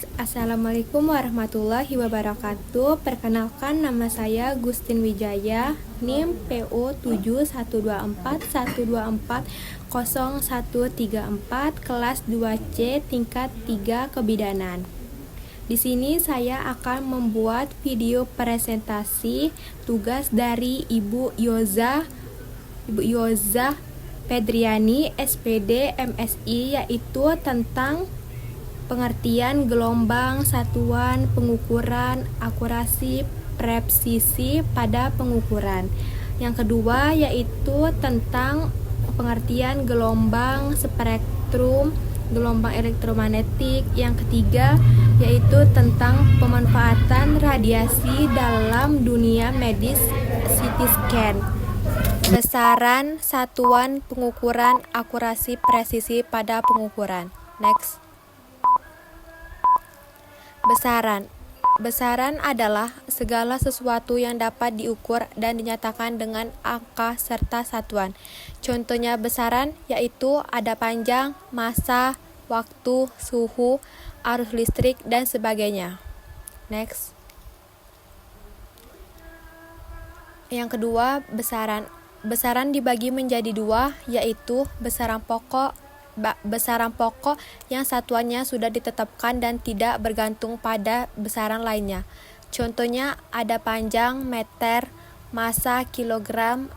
guys, Assalamualaikum warahmatullahi wabarakatuh. Perkenalkan, nama saya Gustin Wijaya, NIM PO 712412400134, kelas 2C tingkat 3 kebidanan. Di sini saya akan membuat video presentasi tugas dari Ibu Yoza Pedriani, SPD, MSI, yaitu tentang pengertian gelombang, satuan pengukuran, akurasi, presisi pada pengukuran. Yang kedua yaitu tentang pengertian gelombang spektrum, gelombang elektromagnetik. Yang ketiga yaitu tentang pemanfaatan radiasi dalam dunia medis, CT scan. Besaran, satuan pengukuran, akurasi, presisi pada pengukuran. Next. Besaran adalah segala sesuatu yang dapat diukur dan dinyatakan dengan angka serta satuan. Contohnya besaran yaitu ada panjang, massa, waktu, suhu, arus listrik, dan sebagainya. Next. Yang kedua, besaran. Besaran dibagi menjadi dua, yaitu besaran pokok yang satuannya sudah ditetapkan dan tidak bergantung pada besaran lainnya. Contohnya ada panjang, meter, massa, kilogram,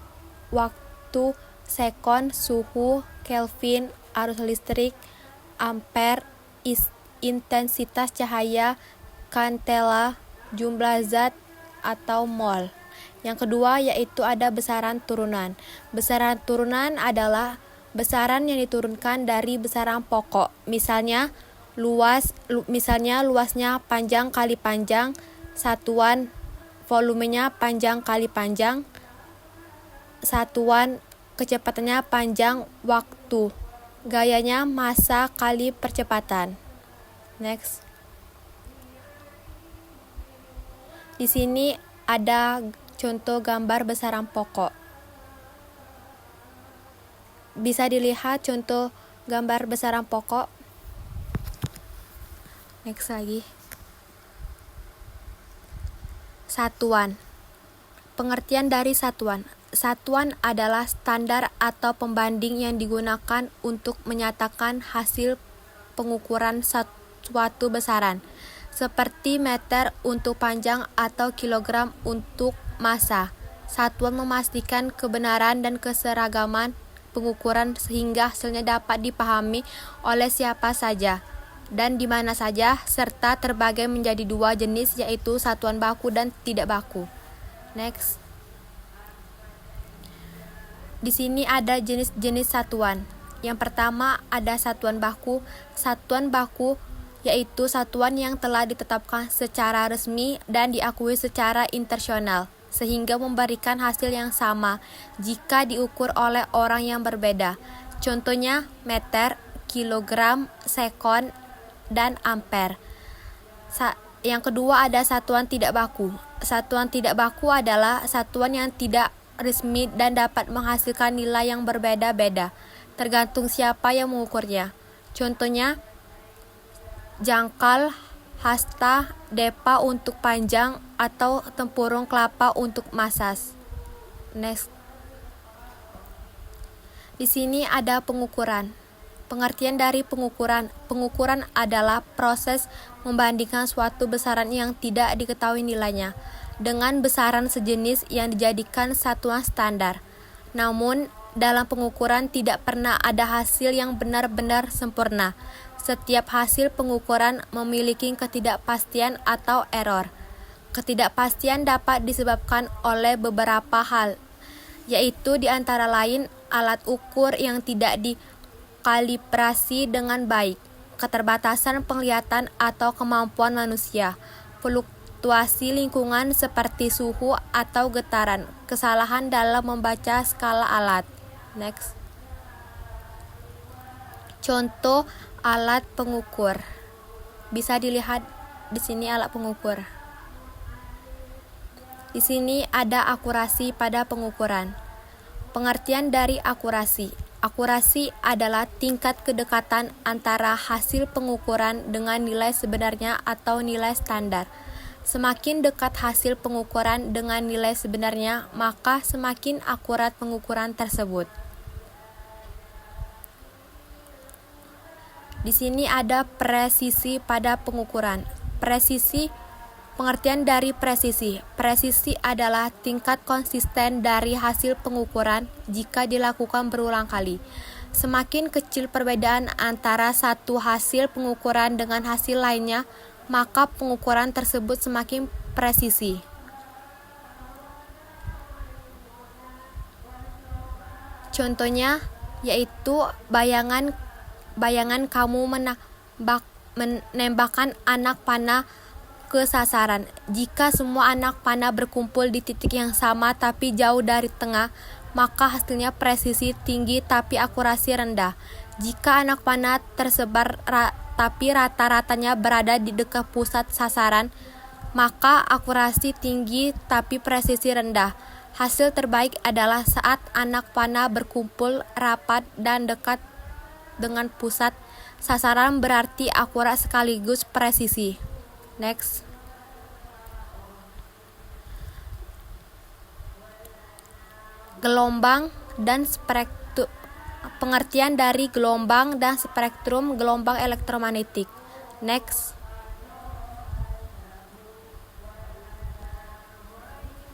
waktu, sekon, suhu, kelvin, arus listrik, ampere, intensitas cahaya, kantela, jumlah zat atau mol. Yang kedua yaitu ada besaran turunan. Besaran turunan adalah besaran yang diturunkan dari besaran pokok. Misalnya luasnya panjang kali panjang, satuan volumenya panjang kali panjang, satuan kecepatannya panjang, waktu, gayanya massa kali percepatan. Next. Di sini ada contoh gambar besaran pokok. Bisa dilihat contoh gambar besaran pokok. Next lagi. Satuan. Pengertian dari satuan. Satuan adalah standar atau pembanding yang digunakan untuk menyatakan hasil pengukuran suatu besaran, seperti meter untuk panjang atau kilogram untuk massa. Satuan memastikan kebenaran dan keseragaman pengukuran sehingga hasilnya dapat dipahami oleh siapa saja dan di mana saja, serta terbagi menjadi dua jenis, yaitu satuan baku dan tidak baku. Next. Di sini ada jenis-jenis satuan. Yang pertama ada satuan baku. Satuan baku yaitu satuan yang telah ditetapkan secara resmi dan diakui secara internasional, sehingga memberikan hasil yang sama jika diukur oleh orang yang berbeda. Contohnya meter, kilogram, sekon, dan ampere. Yang kedua ada satuan tidak baku. Satuan tidak baku adalah satuan yang tidak resmi dan dapat menghasilkan nilai yang berbeda-beda, tergantung siapa yang mengukurnya. Contohnya jangkal, hasta, depa untuk panjang, atau tempurung kelapa untuk massas. Next. Di sini ada pengukuran. Pengertian dari pengukuran. Pengukuran adalah proses membandingkan suatu besaran yang tidak diketahui nilainya dengan besaran sejenis yang dijadikan satuan standar. Namun, dalam pengukuran tidak pernah ada hasil yang benar-benar sempurna. Setiap hasil pengukuran memiliki ketidakpastian atau error. Ketidakpastian dapat disebabkan oleh beberapa hal, yaitu di antara lain alat ukur yang tidak dikalibrasi dengan baik, keterbatasan penglihatan atau kemampuan manusia, fluktuasi lingkungan seperti suhu atau getaran, kesalahan dalam membaca skala alat. Next. Contoh alat pengukur. Bisa dilihat di sini alat pengukur. Di sini ada akurasi pada pengukuran. Pengertian dari akurasi. Akurasi adalah tingkat kedekatan antara hasil pengukuran dengan nilai sebenarnya atau nilai standar. Semakin dekat hasil pengukuran dengan nilai sebenarnya, maka semakin akurat pengukuran tersebut. Di sini ada presisi pada pengukuran. Presisi, pengertian dari presisi. Presisi adalah tingkat konsisten dari hasil pengukuran jika dilakukan berulang kali. Semakin kecil perbedaan antara satu hasil pengukuran dengan hasil lainnya, maka pengukuran tersebut semakin presisi. Contohnya yaitu bayangan kamu menembakkan anak panah ke sasaran. Jika semua anak panah berkumpul di titik yang sama tapi jauh dari tengah, maka hasilnya presisi tinggi tapi akurasi rendah. Jika anak panah tersebar tapi rata-ratanya berada di dekat pusat sasaran, maka akurasi tinggi tapi presisi rendah. Hasil terbaik adalah saat anak panah berkumpul rapat dan dekat dengan pusat sasaran, berarti akurat sekaligus presisi. Next. Gelombang dan spektrum. Pengertian dari gelombang dan spektrum gelombang elektromagnetik. Next.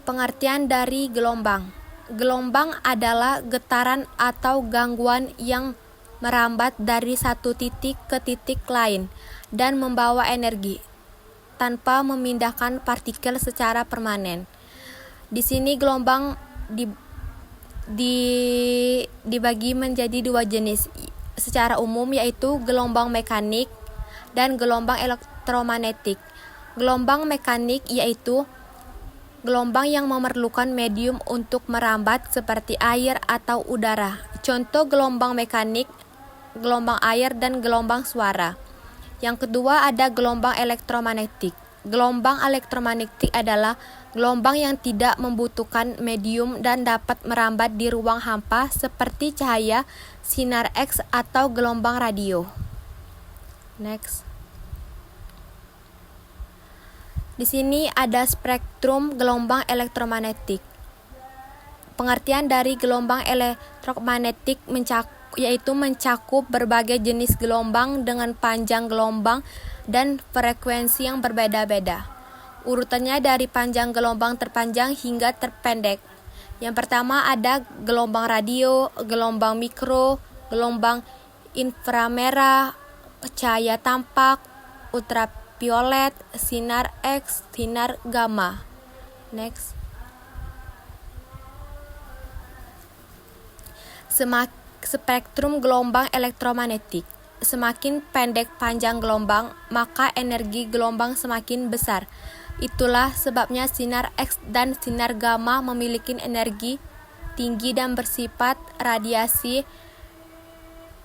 Pengertian dari gelombang. Gelombang adalah getaran atau gangguan yang merambat dari satu titik ke titik lain dan membawa energi tanpa memindahkan partikel secara permanen. Di sini gelombang dibagi menjadi dua jenis secara umum, yaitu gelombang mekanik dan gelombang elektromagnetik. Gelombang mekanik yaitu gelombang yang memerlukan medium untuk merambat seperti air atau udara. Contoh gelombang mekanik, gelombang air dan gelombang suara. Yang kedua ada gelombang elektromagnetik. Gelombang elektromagnetik adalah gelombang yang tidak membutuhkan medium dan dapat merambat di ruang hampa seperti cahaya, sinar X atau gelombang radio. Next. Di sini ada spektrum gelombang elektromagnetik. Pengertian dari gelombang elektromagnetik yaitu mencakup berbagai jenis gelombang dengan panjang gelombang dan frekuensi yang berbeda-beda. Urutannya dari panjang gelombang terpanjang hingga terpendek. Yang pertama ada gelombang radio, gelombang mikro, gelombang inframerah, cahaya tampak, ultraviolet, sinar X, sinar gamma. Next. Spektrum gelombang elektromagnetik. Semakin pendek panjang gelombang, maka energi gelombang semakin besar. Itulah sebabnya sinar X dan sinar gamma memiliki energi tinggi dan bersifat radiasi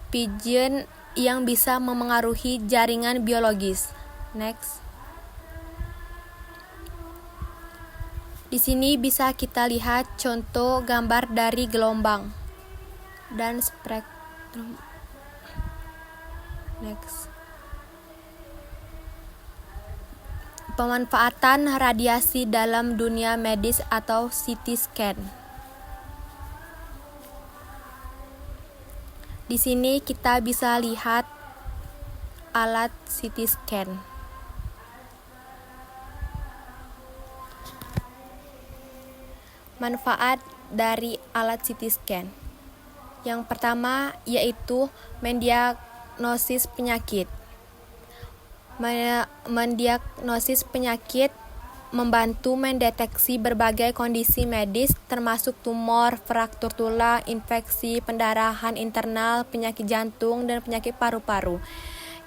pigeon yang bisa memengaruhi jaringan biologis. Next. Di sini bisa kita lihat contoh gambar dari gelombang dan spektrum. Next. Pemanfaatan radiasi dalam dunia medis atau CT scan. Di sini kita bisa lihat alat CT scan. Manfaat dari alat CT scan. Yang pertama yaitu mendiagnosis penyakit. Mendiagnosis penyakit membantu mendeteksi berbagai kondisi medis termasuk tumor, fraktur tulang, infeksi, pendarahan internal, penyakit jantung, dan penyakit paru-paru.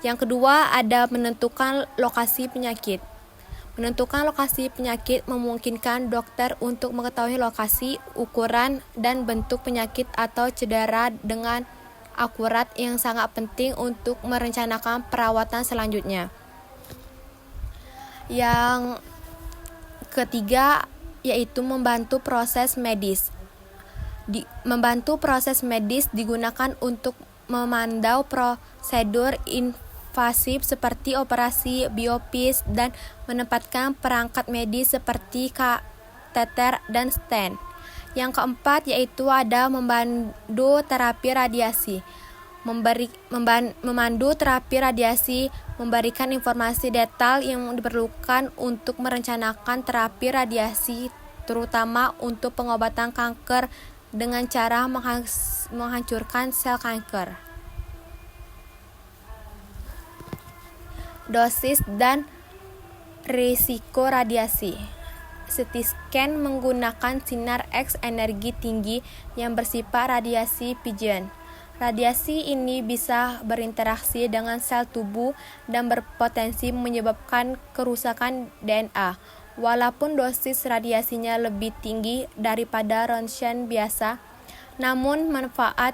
Yang kedua ada menentukan lokasi penyakit. Menentukan lokasi penyakit memungkinkan dokter untuk mengetahui lokasi, ukuran, dan bentuk penyakit atau cedera dengan akurat yang sangat penting untuk merencanakan perawatan selanjutnya. Yang ketiga yaitu membantu proses medis. Membantu proses medis digunakan untuk memantau prosedur invasif seperti operasi biopsi dan menempatkan perangkat medis seperti kateter dan stent. Yang keempat yaitu ada memandu terapi radiasi. Memandu terapi radiasi memberikan informasi detail yang diperlukan untuk merencanakan terapi radiasi, terutama untuk pengobatan kanker dengan cara menghancurkan sel kanker. Dosis dan risiko radiasi. CT scan menggunakan sinar X energi tinggi yang bersifat radiasi pigeon. Radiasi ini bisa berinteraksi dengan sel tubuh dan berpotensi menyebabkan kerusakan DNA. Walaupun dosis radiasinya lebih tinggi daripada röntgen biasa, namun manfaat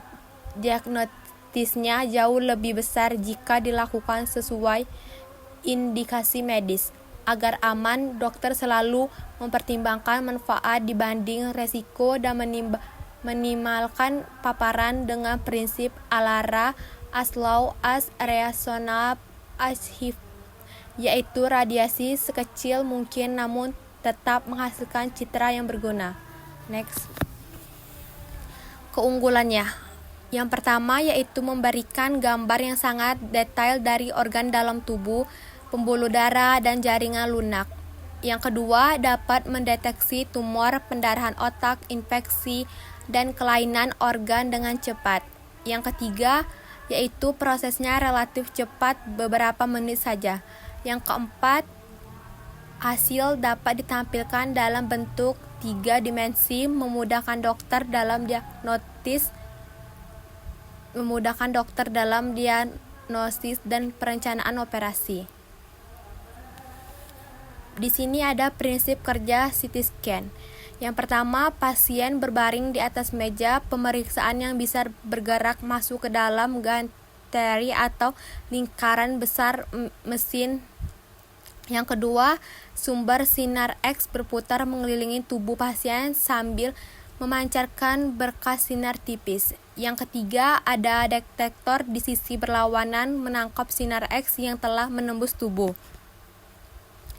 diagnostisnya jauh lebih besar jika dilakukan sesuai indikasi medis. Agar aman, dokter selalu mempertimbangkan manfaat dibanding resiko dan minimalkan paparan dengan prinsip ALARA as low as reasonable as possible, yaitu radiasi sekecil mungkin namun tetap menghasilkan citra yang berguna. Next. Keunggulannya. Yang pertama yaitu memberikan gambar yang sangat detail dari organ dalam tubuh, pembuluh darah, dan jaringan lunak. Yang kedua, dapat mendeteksi tumor, pendarahan otak, infeksi, dan kelainan organ dengan cepat. Yang ketiga, yaitu prosesnya relatif cepat, beberapa menit saja. Yang keempat, hasil dapat ditampilkan dalam bentuk 3 dimensi, memudahkan dokter dalam diagnosis dan perencanaan operasi. Di sini ada prinsip kerja CT scan. Yang pertama, pasien berbaring di atas meja pemeriksaan yang bisa bergerak masuk ke dalam ganteri atau lingkaran besar mesin. Yang kedua, sumber sinar X berputar mengelilingi tubuh pasien sambil memancarkan berkas sinar tipis. Yang ketiga, ada detektor di sisi berlawanan menangkap sinar X yang telah menembus tubuh.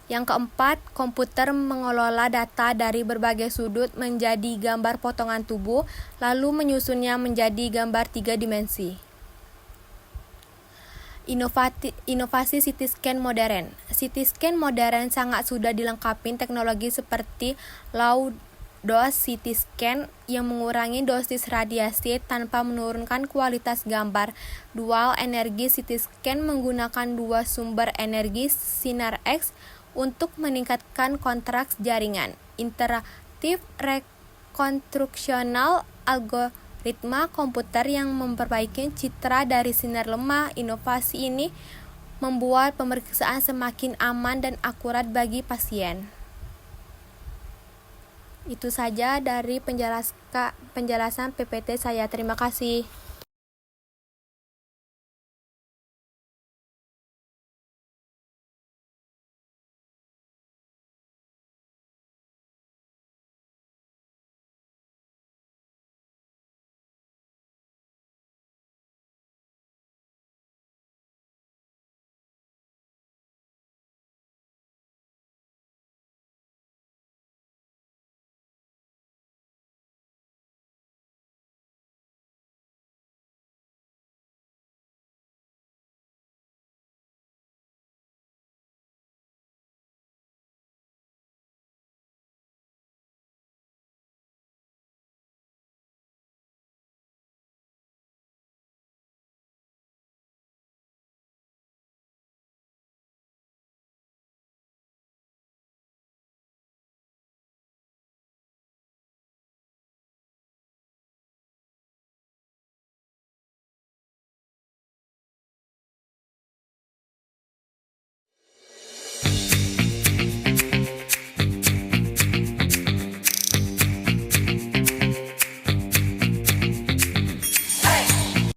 Yang keempat, komputer mengelola data dari berbagai sudut menjadi gambar potongan tubuh, lalu menyusunnya menjadi gambar 3 dimensi. Inovasi CT scan modern. CT scan modern sangat sudah dilengkapi teknologi seperti low dose CT scan yang mengurangi dosis radiasi tanpa menurunkan kualitas gambar. Dual energi CT scan menggunakan 2 sumber energi sinar X untuk meningkatkan kontraks jaringan. Interaktif rekonstruksional algoritma komputer yang memperbaiki citra dari sinar lemah. Inovasi ini membuat pemeriksaan semakin aman dan akurat bagi pasien. Itu saja dari penjelasan PPT saya. Terima kasih.